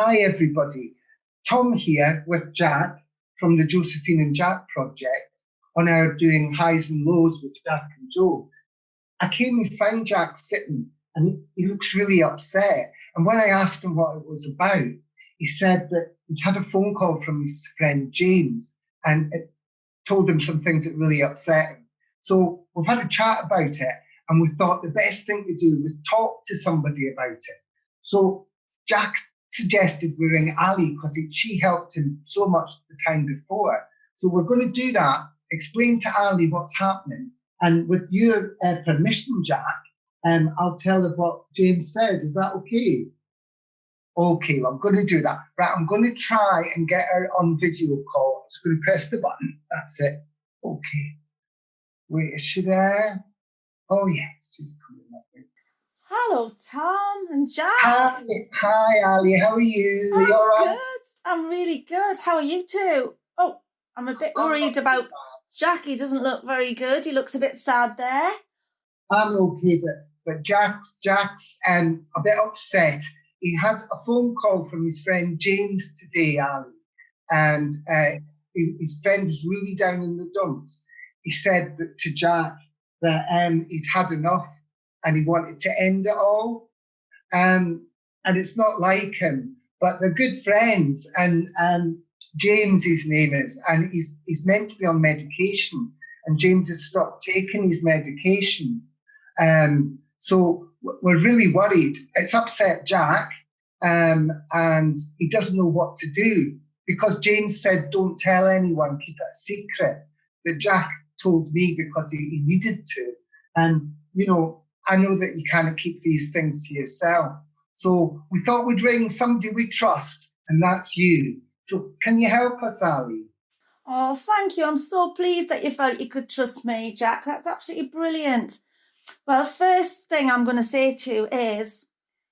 Hi everybody, Tom here with Jack from the Josephine and Jack project on our doing highs and lows with Jack and Joe. I came and found Jack sitting and he looks really upset. And when I asked him what it was about, he said that he'd had a phone call from his friend James and it told him some things that really upset him. So we've had a chat about it and we thought the best thing to do was talk to somebody about it. So Jack suggested we ring Ali because she helped him so much the time before. So we're going to do that, explain to Ali what's happening. And with your permission, Jack, I'll tell her what James said. Is that okay? Okay, well, I'm going to do that. Right, I'm going to try and get her on video call. I'm just going to press the button. That's it. Okay. Wait, is she there? Oh, yes, she's coming up. Hello, Tom and Jack. Hi, Ali. How are you? I'm you all right? good. I'm really good. How are you two? Oh, I'm a bit worried about Jack. He doesn't look very good. He looks a bit sad there. I'm okay, but Jack's a bit upset. He had a phone call from his friend James today, Ali, and his friend was really down in the dumps. He said that to Jack that he'd had enough and he wanted to end it all. And it's not like him, but they're good friends. And James, his name is, and he's meant to be on medication. And James has stopped taking his medication. So we're really worried. It's upset Jack, and he doesn't know what to do because James said, don't tell anyone, keep it a secret. But Jack told me because he needed to. And, you know, I know that you can't keep these things to yourself. So we thought we'd ring somebody we trust, and that's you. So can you help us, Ali? Oh, thank you. I'm so pleased that you felt you could trust me, Jack. That's absolutely brilliant. Well, first thing I'm going to say to you is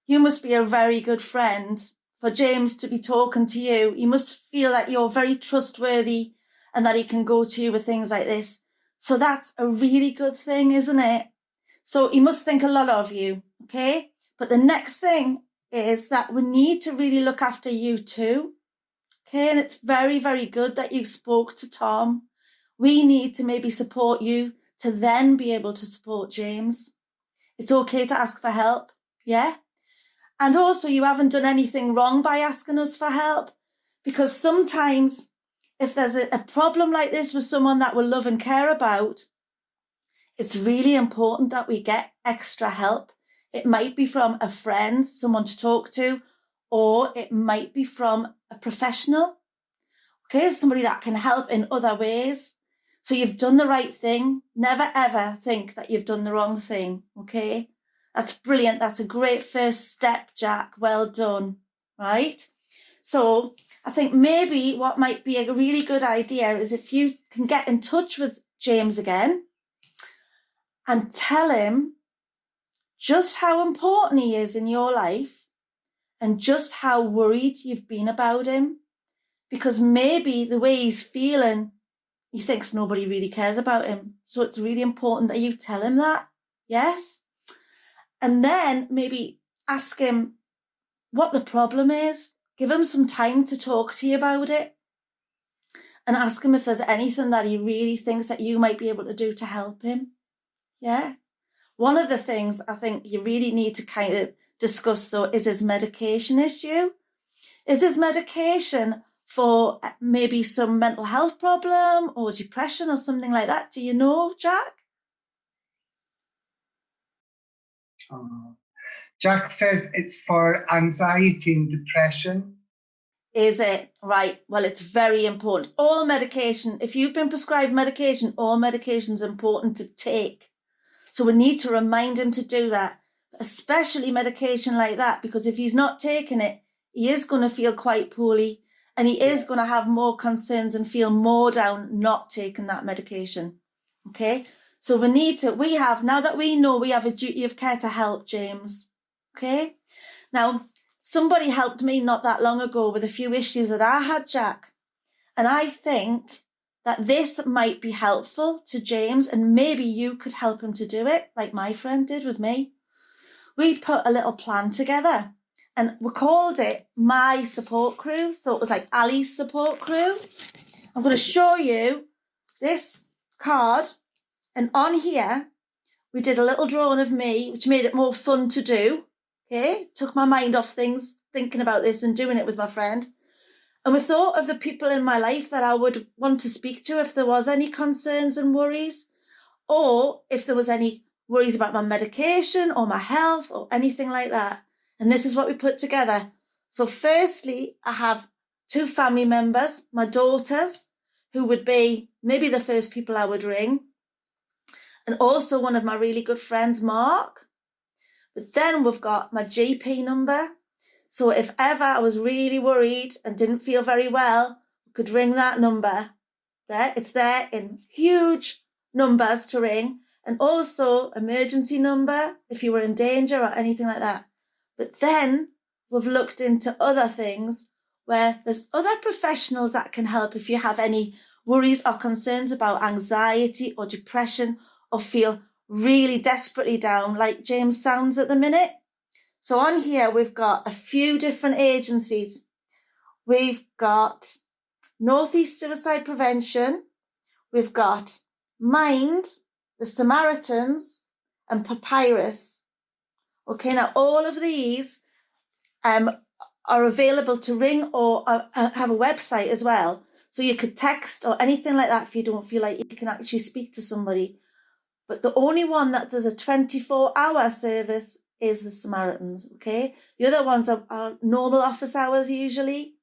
you must be a very good friend. For James to be talking to you, you must feel that you're very trustworthy and that he can go to you with things like this. So that's a really good thing, isn't it? So he must think a lot of you, okay? But the next thing is that we need to really look after you too, okay? And it's very, very good that you spoke to Tom. We need to maybe support you to then be able to support James. It's okay to ask for help, yeah? And also you haven't done anything wrong by asking us for help, because sometimes if there's a problem like this with someone that we love and care about, it's really important that we get extra help. It might be from a friend, someone to talk to, or it might be from a professional, okay? Somebody that can help in other ways. So you've done the right thing. Never, ever think that you've done the wrong thing, okay? That's brilliant. That's a great first step, Jack. Well done, right? So I think maybe what might be a really good idea is if you can get in touch with James again and tell him just how important he is in your life and just how worried you've been about him. Because maybe the way he's feeling, he thinks nobody really cares about him. So it's really important that you tell him that, yes? And then maybe ask him what the problem is. Give him some time to talk to you about it. And ask him if there's anything that he really thinks that you might be able to do to help him. Yeah. One of the things I think you really need to kind of discuss, though, is his medication issue. Is his medication for maybe some mental health problem or depression or something like that? Do you know, Jack? Jack says it's for anxiety and depression. Is it? Right. Well, it's very important. All medication, if you've been prescribed medication, all medication is important to take. So we need to remind him to do that, especially medication like that, because if he's not taking it, he is going to feel quite poorly and he is going to have more concerns and feel more down not taking that medication. Okay. So now that we know, we have a duty of care to help James. Okay. Now, somebody helped me not that long ago with a few issues that I had, Jack. And I think that this might be helpful to James and maybe you could help him to do it like my friend did with me. We put a little plan together and we called it My Support Crew. So it was like Ali's support crew. I'm going to show you this card. And on here, we did a little drawing of me, which made it more fun to do. Okay, took my mind off things, thinking about this and doing it with my friend. And we thought of the people in my life that I would want to speak to if there was any concerns and worries, or if there was any worries about my medication or my health or anything like that. And this is what we put together. So firstly, I have 2 family members, my daughters, who would be maybe the first people I would ring. And also one of my really good friends, Mark. But then we've got my GP number. So if ever I was really worried and didn't feel very well, I could ring that number. There, it's there in huge numbers to ring. And also emergency number if you were in danger or anything like that. But then we've looked into other things where there's other professionals that can help if you have any worries or concerns about anxiety or depression or feel really desperately down like James sounds at the minute. So on here, we've got a few different agencies. We've got Northeast Suicide Prevention. We've got Mind, the Samaritans, and Papyrus. Okay, now all of these are available to ring or have a website as well. So you could text or anything like that if you don't feel like you can actually speak to somebody. But the only one that does a 24-hour service is the Samaritans, okay? The other ones are normal office hours usually.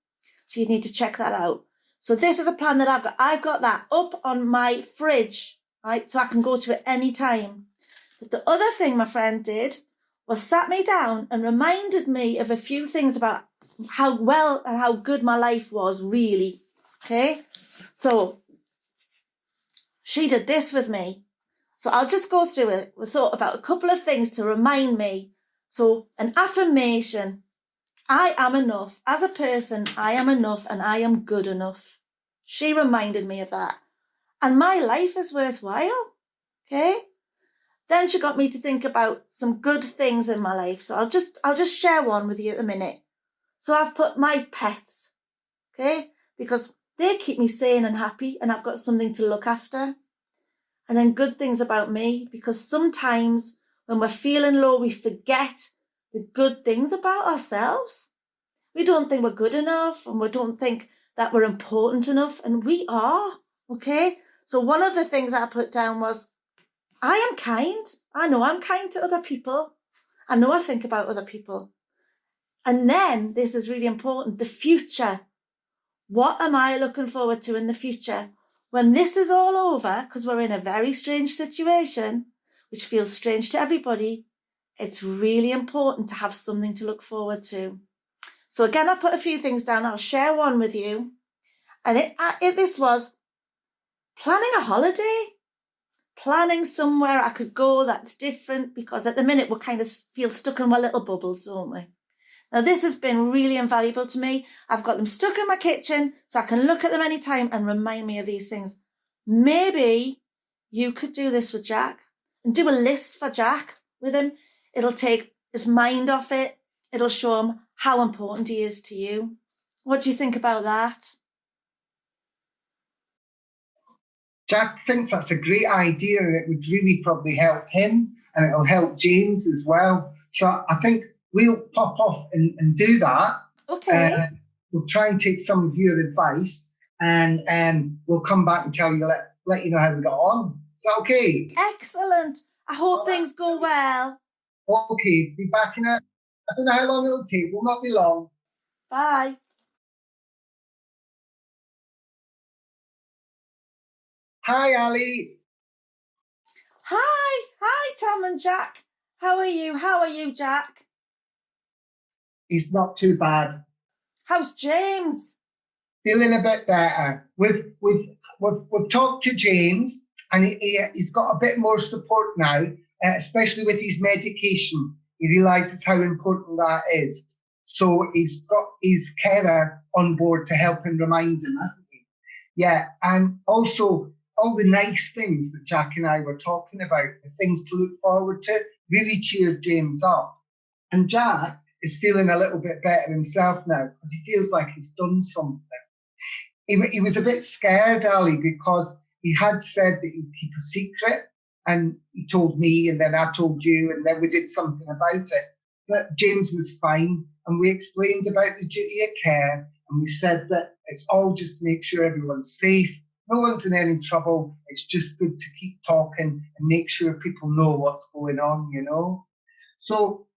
So you need to check that out. So this is a plan that I've got. I've got that up on my fridge, right? So I can go to it any time. But the other thing my friend did was sat me down and reminded me of a few things about how well and how good my life was, really. Okay? So she did this with me. So I'll just go through it. We thought about a couple of things to remind me. So an affirmation. I am enough. As a person, I am enough and I am good enough. She reminded me of that. And my life is worthwhile. Okay? Then she got me to think about some good things in my life. So I'll just share one with you at a minute. So I've put my pets, okay? Because they keep me sane and happy and I've got something to look after. And then good things about me, because sometimes when we're feeling low, we forget the good things about ourselves. We don't think we're good enough and we don't think that we're important enough, and we are, okay? So one of the things I put down was, I am kind. I know I'm kind to other people. I know I think about other people. And then, this is really important, the future. What am I looking forward to in the future? When this is all over, because we're in a very strange situation, which feels strange to everybody, it's really important to have something to look forward to. So again, I put a few things down. I'll share one with you. And this was planning a holiday. Planning somewhere I could go that's different, because at the minute we kind of feel stuck in our little bubbles, don't we? Now this has been really invaluable to me. I've got them stuck in my kitchen so I can look at them anytime and remind me of these things. Maybe you could do this with Jack and do a list for Jack with him. It'll take his mind off it. It'll show him how important he is to you. What do you think about that? Jack thinks that's a great idea and it would really probably help him and it'll help James as well. So I think we'll pop off and do that. Okay. We'll try and take some of your advice and we'll come back and tell you, let you know how we got on. Is that okay? Excellent. I hope things go well. Okay, be back in I don't know how long it'll take. Will not be long. Bye. Hi, Ali. Hi, Tom and Jack. How are you, Jack? He's not too bad. How's James? Feeling a bit better. We've talked to James, and he's got a bit more support now, especially with his medication. He realises how important that is. So he's got his carer on board to help him remind him, hasn't he? Yeah, and also all the nice things that Jack and I were talking about, the things to look forward to, really cheered James up. And Jack is feeling a little bit better himself now because he feels like he's done something. He was a bit scared, Ali, because he had said that he'd keep a secret, and he told me, and then I told you, and then we did something about it. But James was fine, and we explained about the duty of care, and we said that it's all just to make sure everyone's safe. No one's in any trouble. It's just good to keep talking and make sure people know what's going on, you know. So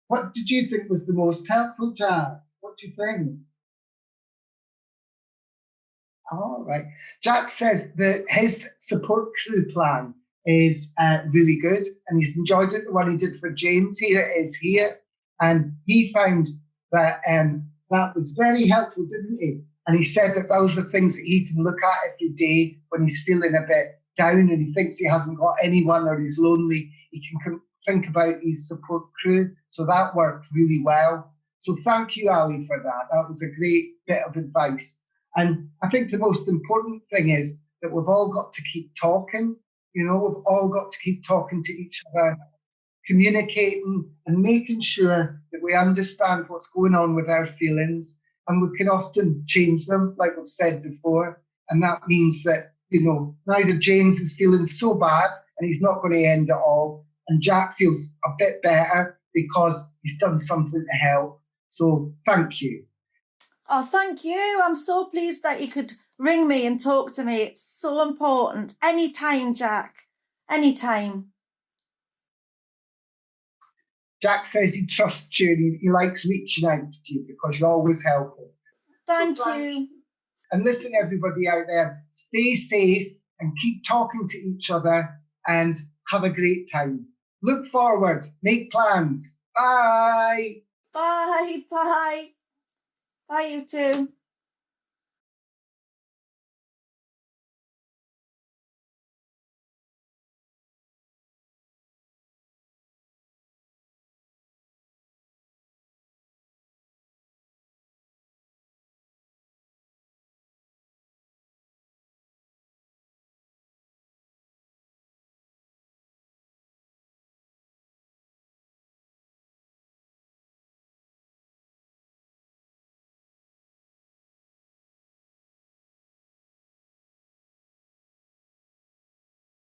what did you think was the most helpful, Jack? What do you think? All right. Jack says that his support crew plan is really good, and he's enjoyed it. The one he did for James, here it is here, and he found that that was very helpful, didn't he? And he said that those are things that he can look at every day when he's feeling a bit down and he thinks he hasn't got anyone or he's lonely. He can think about his support crew. So that worked really well. So thank you, Ali, for that. That was a great bit of advice. And I think the most important thing is that we've all got to keep talking. You know, we've all got to keep talking to each other, communicating and making sure that we understand what's going on with our feelings. And we can often change them, like we've said before. And that means that, you know, neither James is feeling so bad and he's not going to end it all. And Jack feels a bit better because he's done something to help. So thank you. Oh, thank you. I'm so pleased that you could ring me and talk to me. It's so important. Anytime, Jack. Anytime. Jack says he trusts you and he likes reaching out to you because you always help him. Thank you. And listen, everybody out there, stay safe and keep talking to each other and have a great time. Look forward, make plans. Bye. Bye. Bye. Bye, you too.